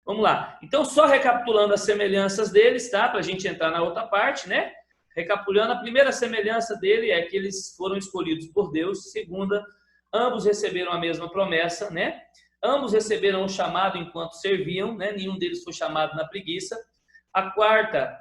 Vamos lá. Então, só recapitulando as semelhanças deles, tá? Para a gente entrar na outra parte, né? Recapitulando, a primeira semelhança dele é que eles foram escolhidos por Deus. Segunda, ambos receberam a mesma promessa, né? Ambos receberam um chamado enquanto serviam, né? Nenhum deles foi chamado na preguiça. A quarta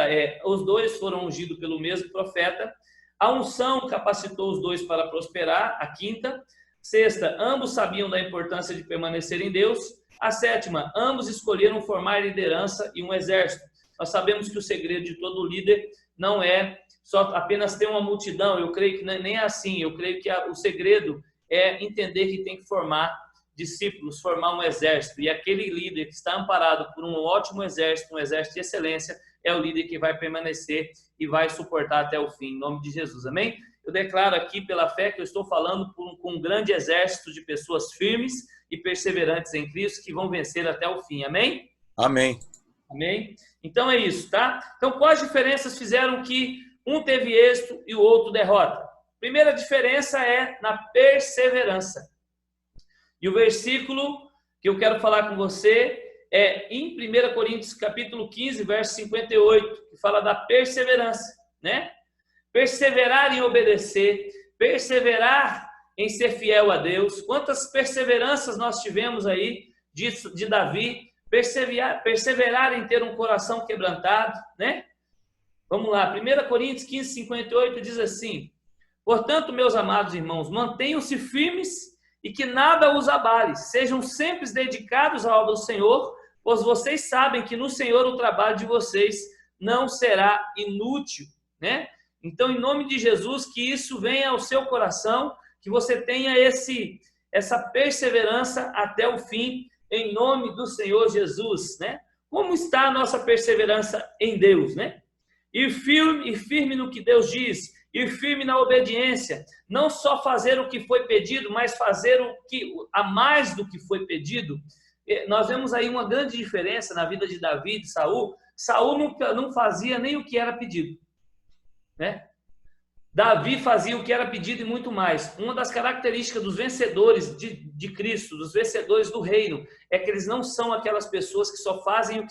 é, os dois foram ungidos pelo mesmo profeta. A unção capacitou os dois para prosperar. A quinta. Sexta, ambos sabiam da importância de permanecer em Deus. A sétima, ambos escolheram formar liderança e um exército. Nós sabemos que o segredo de todo líder não é só apenas ter uma multidão. Eu creio que nem é assim. Eu creio que o segredo é entender que tem que formar discípulos, formar um exército. E aquele líder que está amparado por um ótimo exército, um exército de excelência, é o líder que vai permanecer e vai suportar até o fim, em nome de Jesus. Amém? Eu declaro aqui pela fé que eu estou falando com um grande exército de pessoas firmes e perseverantes em Cristo que vão vencer até o fim. Amém? Amém. Amém? Então é isso, tá? Então quais diferenças fizeram que um teve êxito e o outro derrota? Primeira diferença é na perseverança. E o versículo que eu quero falar com você é em 1 Coríntios capítulo 15, verso 58, que fala da perseverança, né? Perseverar em obedecer, perseverar em ser fiel a Deus. Quantas perseveranças nós tivemos aí de Davi, perseverar em ter um coração quebrantado, né? Vamos lá, 1 Coríntios 15, 58 diz assim: portanto, meus amados irmãos, mantenham-se firmes e que nada os abale, sejam sempre dedicados à obra do Senhor, pois vocês sabem que no Senhor o trabalho de vocês não será inútil, né? Então, em nome de Jesus, que isso venha ao seu coração, que você tenha essa perseverança até o fim, em nome do Senhor Jesus, né? Como está a nossa perseverança em Deus, né? Ir firme no que Deus diz, ir firme na obediência, não só fazer o que foi pedido, mas fazer o que a mais do que foi pedido. Nós vemos aí uma grande diferença na vida de Davi e de Saul. Saul não fazia nem o que era pedido, né? Davi fazia o que era pedido e muito mais. Uma das características dos vencedores de Cristo, dos vencedores do reino, é que eles não são aquelas pessoas que só fazem o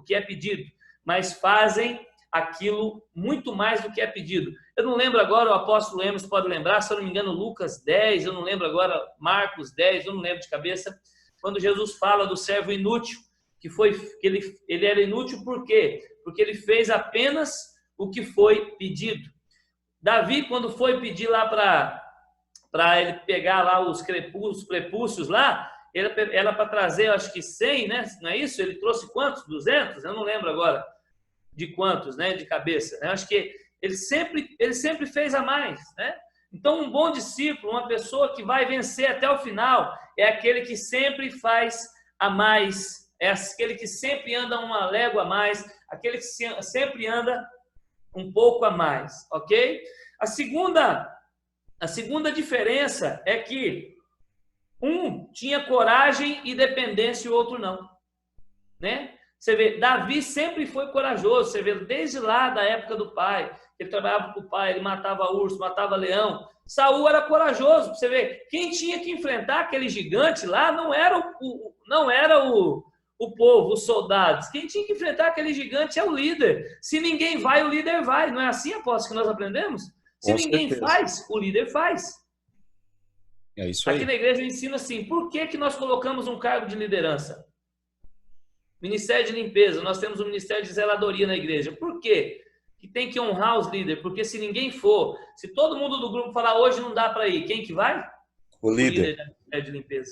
que é pedido, mas fazem aquilo muito mais do que é pedido. Eu não lembro agora, o apóstolo Lemos pode lembrar, se eu não me engano, Lucas 10, eu não lembro agora, Marcos 10, eu não lembro de cabeça, quando Jesus fala do servo inútil, que ele era inútil por quê? Porque ele fez apenas o que foi pedido. Davi, quando foi pedir lá para ele pegar lá os prepúcios lá, era para trazer, acho que 100, né? Não é isso? Ele trouxe quantos? 200? Eu não lembro agora de quantos, né? De cabeça. Né? Acho que ele sempre fez a mais, né? Então, um bom discípulo, uma pessoa que vai vencer até o final, é aquele que sempre faz a mais, é aquele que sempre anda uma légua a mais, aquele que sempre anda um pouco a mais, ok? A segunda diferença é que um tinha coragem e dependência e o outro não, né? Você vê, Davi sempre foi corajoso, você vê, desde lá da época do pai, ele trabalhava com o pai, ele matava urso, matava leão. Saul era corajoso, você vê, quem tinha que enfrentar aquele gigante lá não era o povo, os soldados. Quem tinha que enfrentar aquele gigante é o líder. Se ninguém vai, o líder vai. Não é assim, apóstolo, que nós aprendemos? Se ninguém faz, o líder faz. É isso aí. Aqui na igreja eu ensino assim, por que nós colocamos um cargo de liderança? Ministério de limpeza, nós temos um ministério de zeladoria na igreja. Por quê? Que tem que honrar os líderes, porque se ninguém for, se todo mundo do grupo falar hoje não dá para ir, quem que vai? O líder do ministério de limpeza.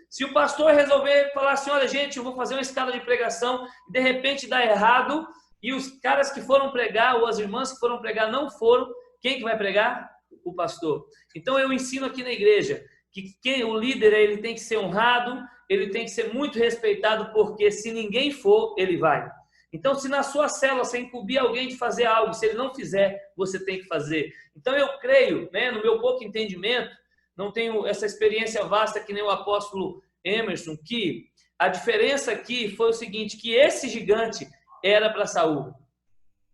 Se o pastor resolver falar assim, olha gente, eu vou fazer uma escala de pregação e de repente dá errado e os caras que foram pregar ou as irmãs que foram pregar não foram, quem que vai pregar? O pastor. Então eu ensino aqui na igreja que o líder ele tem que ser honrado, ele tem que ser muito respeitado, porque se ninguém for, ele vai. Então, se na sua célula você incumbir alguém de fazer algo, se ele não fizer, você tem que fazer. Então, eu creio, né, no meu pouco entendimento, não tenho essa experiência vasta que nem o apóstolo Emerson, que a diferença aqui foi o seguinte, que esse gigante era para Saul.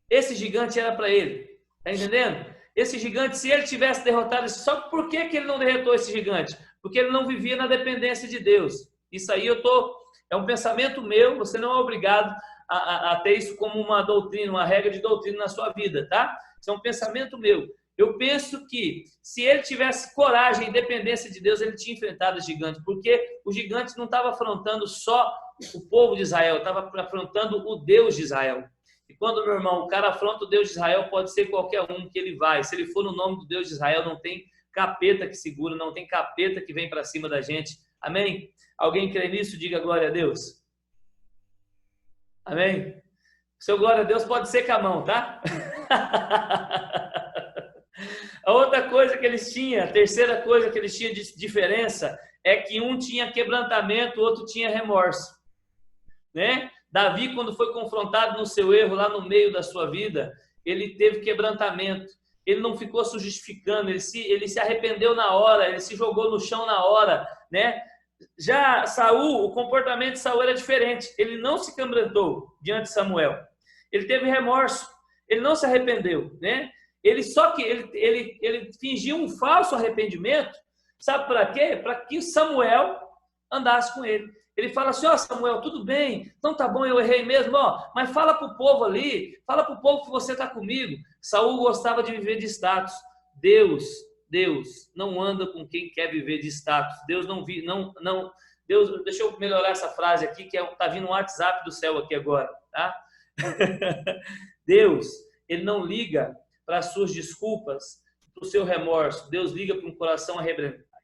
Esse gigante era para ele. Está entendendo? Esse gigante, se ele tivesse derrotado, só por que ele não derrotou esse gigante? Porque ele não vivia na dependência de Deus. Isso aí eu estou É um pensamento meu, você não é obrigado a ter isso como uma doutrina, uma regra de doutrina na sua vida, tá? Isso é um pensamento meu. Eu penso que se ele tivesse coragem e independência de Deus, ele tinha enfrentado o gigante, porque o gigante não estava afrontando só o povo de Israel, estava afrontando o Deus de Israel. E quando, meu irmão, o cara afronta o Deus de Israel, pode ser qualquer um que ele vai. Se ele for no nome do Deus de Israel, não tem capeta que segura, não tem capeta que vem para cima da gente. Amém? Alguém crê nisso? Diga glória a Deus. Amém? Seu glória a Deus pode ser com a mão, tá? A outra coisa que eles tinham, a terceira coisa que eles tinham de diferença, é que um tinha quebrantamento, o outro tinha remorso. Né? Davi, quando foi confrontado no seu erro, lá no meio da sua vida, ele teve quebrantamento. Ele não ficou se justificando, ele se arrependeu na hora, ele se jogou no chão na hora, né? Já Saul, o comportamento de Saul era diferente. Ele não se quebrantou diante de Samuel. Ele teve remorso, ele não se arrependeu, né? Ele fingiu um falso arrependimento, sabe para quê? Para que Samuel andasse com ele. Ele fala assim, ó, Samuel, tudo bem, então tá bom, eu errei mesmo, ó, mas fala para o povo ali, fala para o povo que você está comigo. Saul gostava de viver de status. Deus não anda com quem quer viver de status. Deus Deus, deixa eu melhorar essa frase aqui, que tá vindo um WhatsApp do céu aqui agora, tá? Deus, ele não liga para as suas desculpas, para o seu remorso. Deus liga para um coração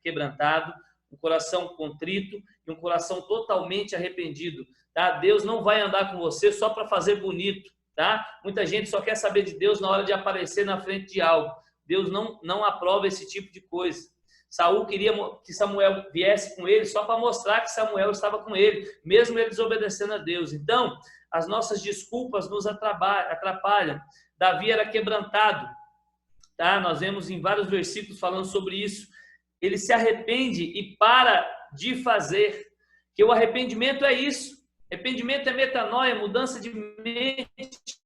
quebrantado, um coração contrito e um coração totalmente arrependido, tá? Deus não vai andar com você só para fazer bonito, tá? Muita gente só quer saber de Deus na hora de aparecer na frente de algo. Deus não aprova esse tipo de coisa. Saul queria que Samuel viesse com ele só para mostrar que Samuel estava com ele, mesmo ele desobedecendo a Deus. Então, as nossas desculpas nos atrapalham. Davi era quebrantado, tá? Nós vemos em vários versículos falando sobre isso. Ele se arrepende e para de fazer. Que o arrependimento é isso. Arrependimento é metanoia, mudança de mente.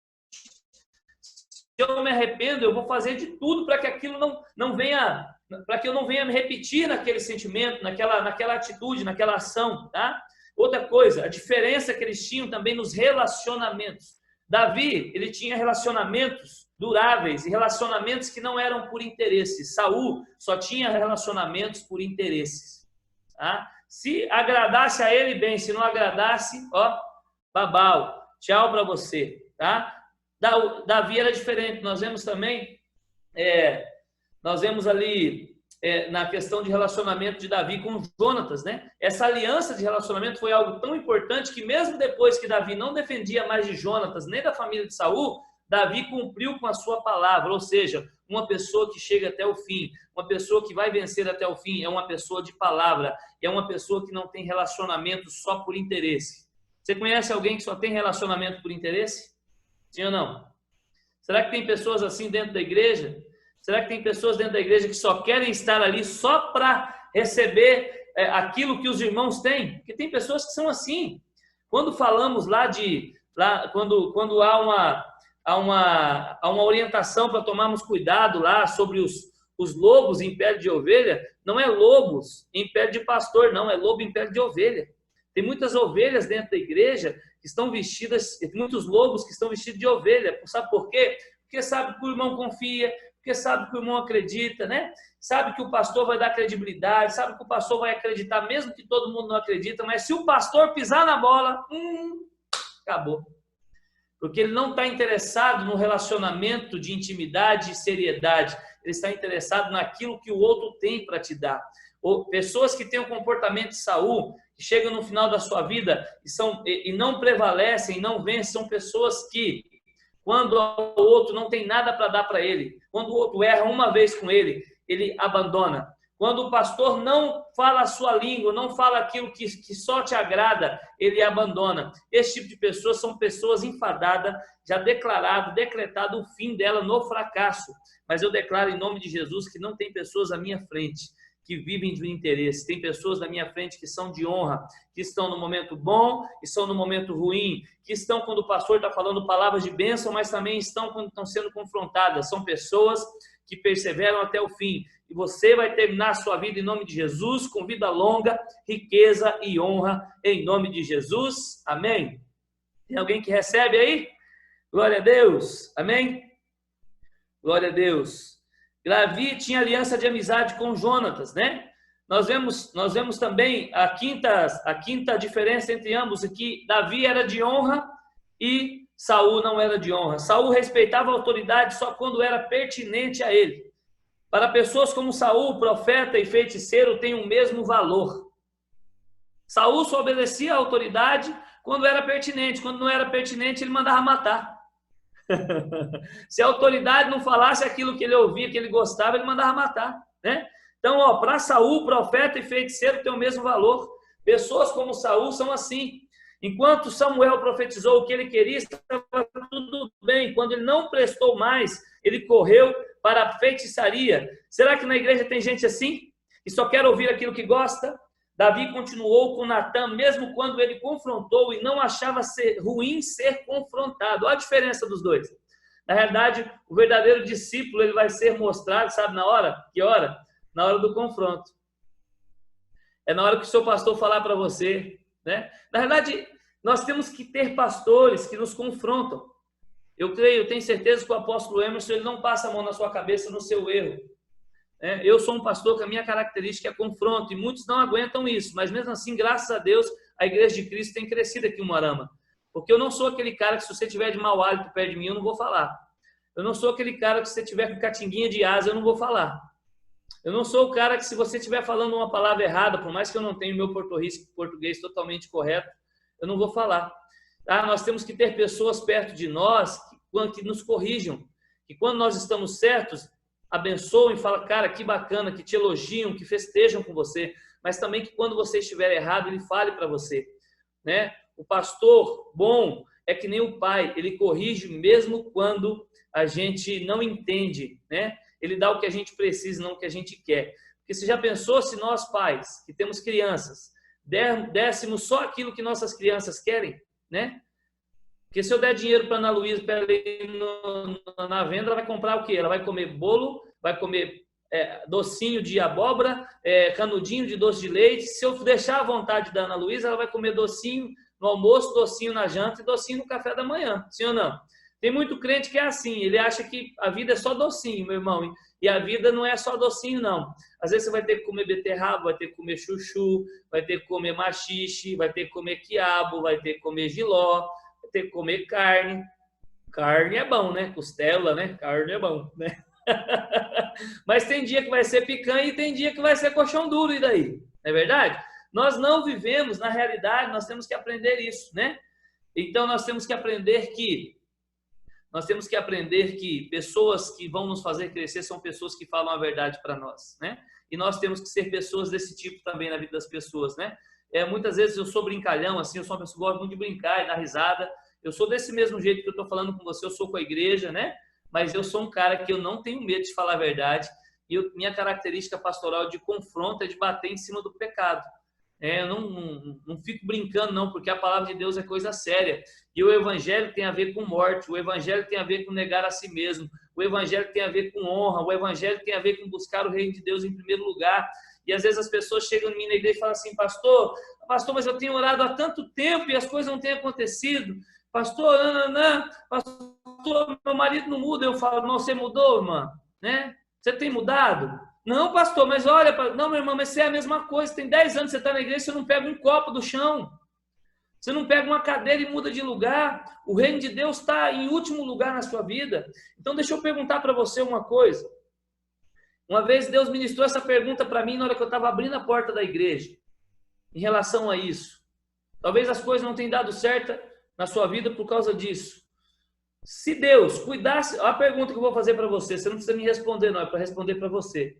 Se eu me arrependo, eu vou fazer de tudo para que aquilo não venha, para que eu não venha me repetir naquele sentimento, naquela atitude, naquela ação, tá? Outra coisa, a diferença que eles tinham também nos relacionamentos. Davi, ele tinha relacionamentos duráveis e relacionamentos que não eram por interesse. Saul só tinha relacionamentos por interesses. Tá? Se agradasse a ele, bem. Se não agradasse, ó, babau. Tchau para você. Tá? Davi era diferente. Nós vemos também, nós vemos ali na questão de relacionamento de Davi com Jonatas, né? Essa aliança de relacionamento foi algo tão importante que mesmo depois que Davi não defendia mais de Jonatas, nem da família de Saul, Davi cumpriu com a sua palavra, ou seja, uma pessoa que chega até o fim, uma pessoa que vai vencer até o fim, é uma pessoa de palavra, é uma pessoa que não tem relacionamento só por interesse. Você conhece alguém que só tem relacionamento por interesse? Sim ou não? Será que tem pessoas assim dentro da igreja? Será que tem pessoas dentro da igreja que só querem estar ali só para receber aquilo que os irmãos têm? Porque tem pessoas que são assim. Quando falamos quando há uma orientação para tomarmos cuidado lá sobre os lobos em pele de ovelha, não é lobos em pele de pastor, não, é lobo em pele de ovelha. Tem muitas ovelhas dentro da igreja que estão vestidas, muitos lobos que estão vestidos de ovelha. Sabe por quê? Porque sabe que o irmão confia, porque sabe que o irmão acredita, né? Sabe que o pastor vai dar credibilidade, sabe que o pastor vai acreditar, mesmo que todo mundo não acredita, mas se o pastor pisar na bola, acabou. Porque ele não está interessado no relacionamento de intimidade e seriedade, ele está interessado naquilo que o outro tem para te dar. Pessoas que têm o comportamento de Saul, que chegam no final da sua vida e não prevalecem, não vencem, são pessoas que, quando o outro não tem nada para dar para ele, quando o outro erra uma vez com ele, ele abandona. Quando o pastor não fala a sua língua, não fala aquilo que só te agrada, ele abandona. Esse tipo de pessoas são pessoas enfadadas, já decretado o fim dela no fracasso. Mas eu declaro em nome de Jesus que não tem pessoas à minha frente que vivem de interesse. Tem pessoas na minha frente que são de honra, que estão no momento bom, que estão no momento ruim, que estão quando o pastor está falando palavras de bênção, mas também estão quando estão sendo confrontadas. São pessoas que perseveram até o fim. e você vai terminar a sua vida em nome de Jesus, com vida longa, riqueza e honra, em nome de Jesus. Amém? Tem alguém que recebe aí? Glória a Deus. Amém? Glória a Deus. Davi tinha aliança de amizade com Jonatas, né? Nós vemos também a quinta diferença entre ambos, que Davi era de honra e Saul não era de honra. Saul respeitava a autoridade só quando era pertinente a ele. Para pessoas como Saul, profeta e feiticeiro têm o mesmo valor. Saul só obedecia à autoridade quando era pertinente. Quando não era pertinente, ele mandava matar. Se a autoridade não falasse aquilo que ele ouvia, que ele gostava, ele mandava matar, né? Então, para Saul, profeta e feiticeiro tem o mesmo valor. Pessoas como Saul são assim. Enquanto Samuel profetizou o que ele queria, estava tudo bem. Quando ele não prestou mais, ele correu para a feitiçaria. Será que na igreja tem gente assim? Que só quer ouvir aquilo que gosta? Davi continuou com Natã, mesmo quando ele confrontou e não achava ruim ser confrontado. Olha a diferença dos dois. Na realidade, o verdadeiro discípulo ele vai ser mostrado, sabe na hora? Que hora? Na hora do confronto. É na hora que o seu pastor falar para você, né? Na verdade, nós temos que ter pastores que nos confrontam. Eu tenho certeza que o apóstolo Emerson ele não passa a mão na sua cabeça no seu erro. Eu sou um pastor que a minha característica é confronto e muitos não aguentam isso, mas mesmo assim, graças a Deus, a Igreja de Cristo tem crescido aqui em Moarama. Porque eu não sou aquele cara que se você tiver de mau hálito perto de mim, eu não vou falar. Eu não sou aquele cara que se você tiver com catinguinha de asa, eu não vou falar. Eu não sou o cara que se você estiver falando uma palavra errada, por mais que eu não tenha o meu português totalmente correto, eu não vou falar. Nós temos que ter pessoas perto de nós que nos corrijam, que quando nós estamos certos, abençoem, falam, cara, que bacana, que te elogiam, que festejam com você, mas também que quando você estiver errado, ele fale para você, né? O pastor bom é que nem o pai, ele corrige mesmo quando a gente não entende, né? Ele dá o que a gente precisa, não o que a gente quer. Porque você já pensou se nós pais, que temos crianças, dessemos só aquilo que nossas crianças querem, né? Porque se eu der dinheiro para a Ana Luísa para ela ir na venda, ela vai comprar o quê? Ela vai comer bolo, vai comer docinho de abóbora, canudinho de doce de leite. Se eu deixar à vontade da Ana Luísa, ela vai comer docinho no almoço, docinho na janta e docinho no café da manhã. Sim ou não? Tem muito crente que é assim, ele acha que a vida é só docinho, meu irmão, e a vida não é só docinho, não. Às vezes você vai ter que comer beterraba, vai ter que comer chuchu, vai ter que comer maxixe, vai ter que comer quiabo, vai ter que comer jiló, vai ter que comer carne. Carne é bom, né? Costela, né? Carne é bom, né? Mas tem dia que vai ser picanha e tem dia que vai ser colchão duro, e daí? Não é verdade? Nós não vivemos na realidade, nós temos que aprender isso, né? Então nós temos que aprender que pessoas que vão nos fazer crescer são pessoas que falam a verdade para nós, né? E nós temos que ser pessoas desse tipo também na vida das pessoas, né? Muitas vezes eu sou brincalhão, assim, eu sou uma pessoa que gosta muito de brincar e dar risada. Eu sou desse mesmo jeito que eu estou falando com você, eu sou com a igreja, né? Mas eu sou um cara que eu não tenho medo de falar a verdade. E minha característica pastoral de confronto é de bater em cima do pecado. Eu não fico brincando, não, porque a palavra de Deus é coisa séria. E o evangelho tem a ver com morte, o evangelho tem a ver com negar a si mesmo, o evangelho tem a ver com honra, o evangelho tem a ver com buscar o reino de Deus em primeiro lugar. E às vezes as pessoas chegam em mim na igreja e falam assim, pastor, mas eu tenho orado há tanto tempo e as coisas não têm acontecido. Pastor, pastor, meu marido não muda. Eu falo, não, você mudou, irmã? Né? Você tem mudado? Não, pastor, mas olha, não, meu irmão, mas você é a mesma coisa. Tem 10 anos que você está na igreja, você não pega um copo do chão. Você não pega uma cadeira e muda de lugar. O reino de Deus está em último lugar na sua vida. Então, deixa eu perguntar para você uma coisa. Uma vez Deus ministrou essa pergunta para mim na hora que eu estava abrindo a porta da igreja. Em relação a isso. Talvez as coisas não tenham dado certo na sua vida por causa disso. Se Deus cuidasse... Olha a pergunta que eu vou fazer para você. Você não precisa me responder, não. É para responder para você.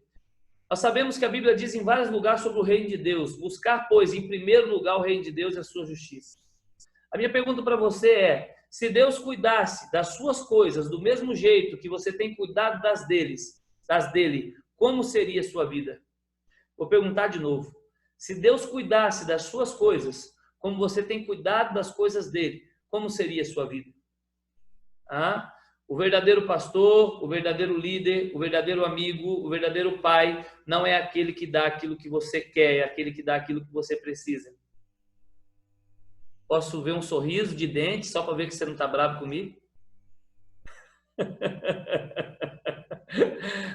Nós sabemos que a Bíblia diz em vários lugares sobre o reino de Deus. Buscar, pois, em primeiro lugar o reino de Deus e a sua justiça. A minha pergunta para você é, se Deus cuidasse das suas coisas do mesmo jeito que você tem cuidado das dele, como seria a sua vida? Vou perguntar de novo. Se Deus cuidasse das suas coisas, como você tem cuidado das coisas dele, como seria a sua vida? O verdadeiro pastor, o verdadeiro líder, o verdadeiro amigo, o verdadeiro pai, não é aquele que dá aquilo que você quer, é aquele que dá aquilo que você precisa. Posso ver um sorriso de dente só para ver que você não está bravo comigo?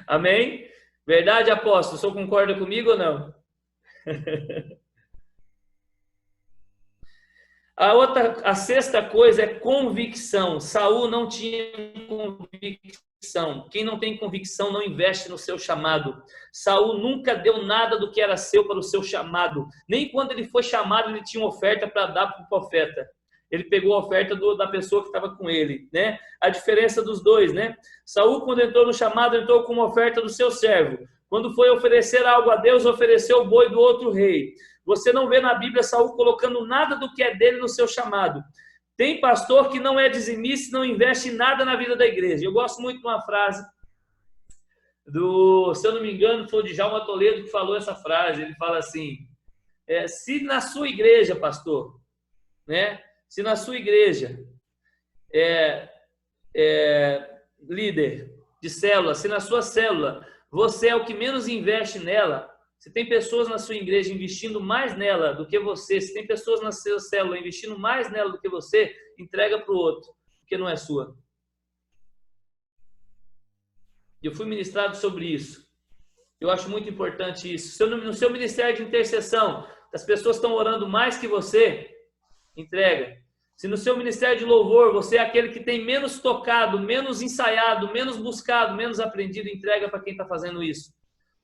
Amém? Verdade, apóstolo? O senhor concorda comigo ou não? A sexta coisa é convicção. Saul não tinha convicção. Quem não tem convicção não investe no seu chamado. Saul nunca deu nada do que era seu para o seu chamado. Nem quando ele foi chamado, ele tinha uma oferta para dar para o profeta. Ele pegou a oferta da pessoa que estava com ele, né? A diferença dos dois, né? Saul, quando entrou no chamado, entrou com uma oferta do seu servo. Quando foi oferecer algo a Deus, ofereceu o boi do outro rei. Você não vê na Bíblia Saul colocando nada do que é dele no seu chamado. Tem pastor que não é dizimista, não investe em nada na vida da igreja. Eu gosto muito de uma frase se eu não me engano, foi o Djalma Toledo que falou essa frase. Ele fala assim, se na sua igreja, pastor, né? Se na sua igreja, líder de célula, se na sua célula você é o que menos investe nela, se tem pessoas na sua igreja investindo mais nela do que você, se tem pessoas na sua célula investindo mais nela do que você, entrega para o outro, porque não é sua. Eu fui ministrado sobre isso. Eu acho muito importante isso. No seu ministério de intercessão, as pessoas estão orando mais que você, entrega. Se no seu ministério de louvor você é aquele que tem menos tocado, menos ensaiado, menos buscado, menos aprendido, entrega para quem está fazendo isso.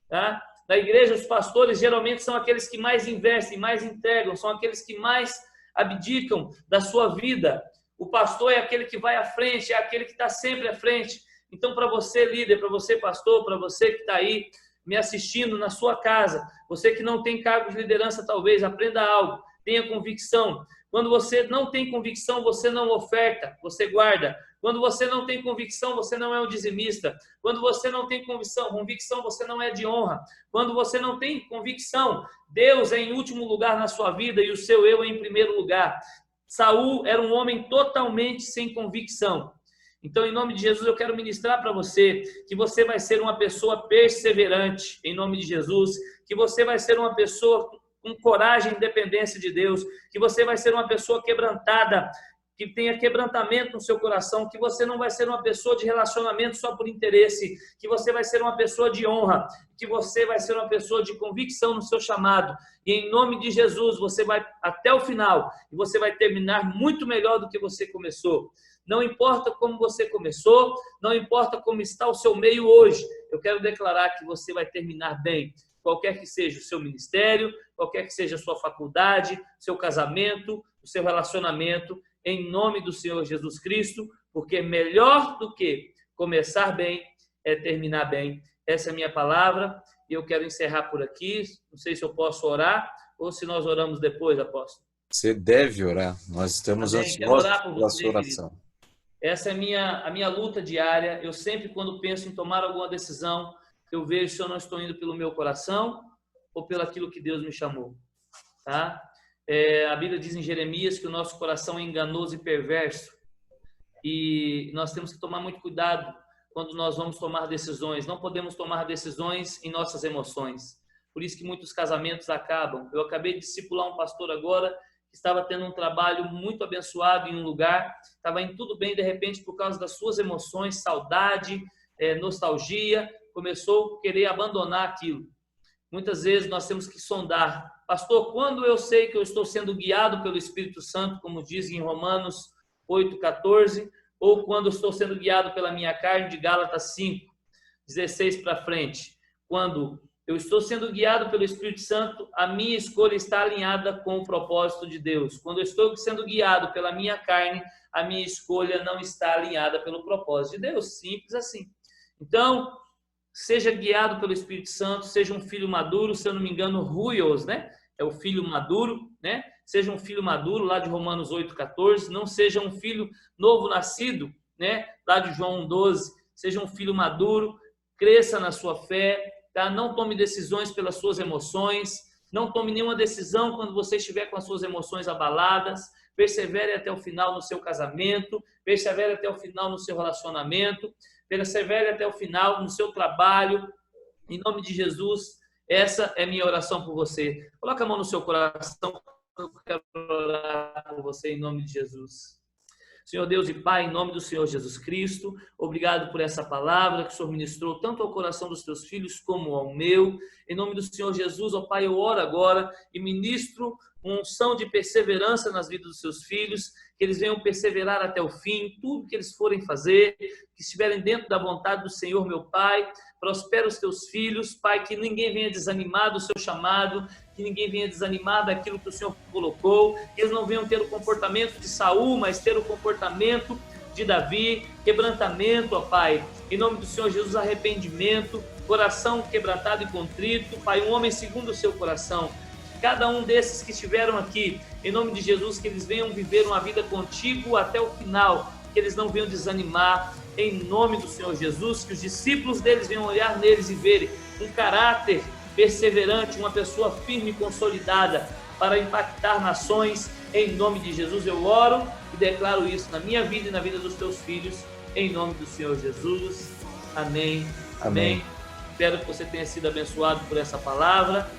Tá? Na igreja, os pastores geralmente são aqueles que mais investem, mais entregam, são aqueles que mais abdicam da sua vida. O pastor é aquele que vai à frente, é aquele que está sempre à frente. Então, para você, líder, para você, pastor, para você que está aí me assistindo na sua casa, você que não tem cargo de liderança, talvez, aprenda algo, tenha convicção. Quando você não tem convicção, você não oferta, você guarda. Quando você não tem convicção, você não é um dizimista. Quando você não tem convicção, você não é de honra. Quando você não tem convicção, Deus é em último lugar na sua vida e o seu eu é em primeiro lugar. Saul era um homem totalmente sem convicção. Então, em nome de Jesus, eu quero ministrar para você que você vai ser uma pessoa perseverante, em nome de Jesus, que você vai ser uma pessoa com coragem e independência de Deus, que você vai ser uma pessoa quebrantada, que tenha quebrantamento no seu coração, que você não vai ser uma pessoa de relacionamento só por interesse, que você vai ser uma pessoa de honra, que você vai ser uma pessoa de convicção no seu chamado, e em nome de Jesus, você vai até o final, e você vai terminar muito melhor do que você começou. Não importa como você começou, não importa como está o seu meio hoje, eu quero declarar que você vai terminar bem, qualquer que seja o seu ministério, qualquer que seja a sua faculdade, seu casamento, o seu relacionamento, em nome do Senhor Jesus Cristo, porque melhor do que começar bem é terminar bem. Essa é a minha palavra e eu quero encerrar por aqui. Não sei se eu posso orar ou se nós oramos depois, apóstolo. Você deve orar. Nós estamos ansiosos pela sua oração. Querido. Essa é a minha luta diária. Eu sempre, quando penso em tomar alguma decisão, eu vejo se eu não estou indo pelo meu coração ou pelo aquilo que Deus me chamou. Tá? A Bíblia diz em Jeremias que o nosso coração é enganoso e perverso. E nós temos que tomar muito cuidado quando nós vamos tomar decisões. Não podemos tomar decisões em nossas emoções. Por isso que muitos casamentos acabam. Eu acabei de discipular um pastor agora que estava tendo um trabalho muito abençoado em um lugar, estava indo tudo bem, de repente, por causa das suas emoções, saudade, nostalgia, começou a querer abandonar aquilo. Muitas vezes nós temos que sondar. Pastor, quando eu sei que eu estou sendo guiado pelo Espírito Santo, como diz em Romanos 8,14, ou quando eu estou sendo guiado pela minha carne, de Gálatas 5:16 para frente. Quando eu estou sendo guiado pelo Espírito Santo, a minha escolha está alinhada com o propósito de Deus. Quando eu estou sendo guiado pela minha carne, a minha escolha não está alinhada pelo propósito de Deus. Simples assim. Então, seja guiado pelo Espírito Santo, seja um filho maduro, se eu não me engano, Ruios, né? É o filho maduro, né? Seja um filho maduro, lá de Romanos 8,14, não seja um filho novo nascido, né? Lá de João 12, seja um filho maduro, cresça na sua fé, tá? Não tome decisões pelas suas emoções, Não tome nenhuma decisão quando você estiver com as suas emoções abaladas. Persevere até o final no seu casamento, persevere até o final no seu relacionamento, persevere até o final no seu trabalho. Em nome de Jesus, essa é minha oração por você. Coloca a mão no seu coração, eu quero orar por você em nome de Jesus. Senhor Deus e Pai, em nome do Senhor Jesus Cristo, obrigado por essa palavra que o Senhor ministrou tanto ao coração dos teus filhos como ao meu. Em nome do Senhor Jesus, ó Pai, eu oro agora e ministro uma unção de perseverança nas vidas dos seus filhos, que eles venham perseverar até o fim, tudo que eles forem fazer, que estiverem dentro da vontade do Senhor, meu Pai. Prospera os teus filhos, Pai, que ninguém venha desanimar do seu chamado, que ninguém venha desanimar daquilo que o Senhor colocou, que eles não venham ter o comportamento de Saul, mas ter o comportamento de Davi, quebrantamento, ó Pai, em nome do Senhor Jesus, arrependimento, coração quebrantado e contrito, Pai, um homem segundo o seu coração. Cada um desses que estiveram aqui, em nome de Jesus, que eles venham viver uma vida contigo até o final, que eles não venham desanimar, em nome do Senhor Jesus, que os discípulos deles venham olhar neles e verem um caráter perseverante, uma pessoa firme e consolidada para impactar nações. Em nome de Jesus eu oro e declaro isso na minha vida e na vida dos teus filhos, em nome do Senhor Jesus. Amém. Amém. Espero que você tenha sido abençoado por essa palavra,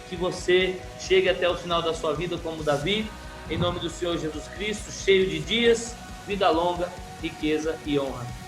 que você chegue até o final da sua vida como Davi, em nome do Senhor Jesus Cristo, cheio de dias, vida longa, riqueza e honra.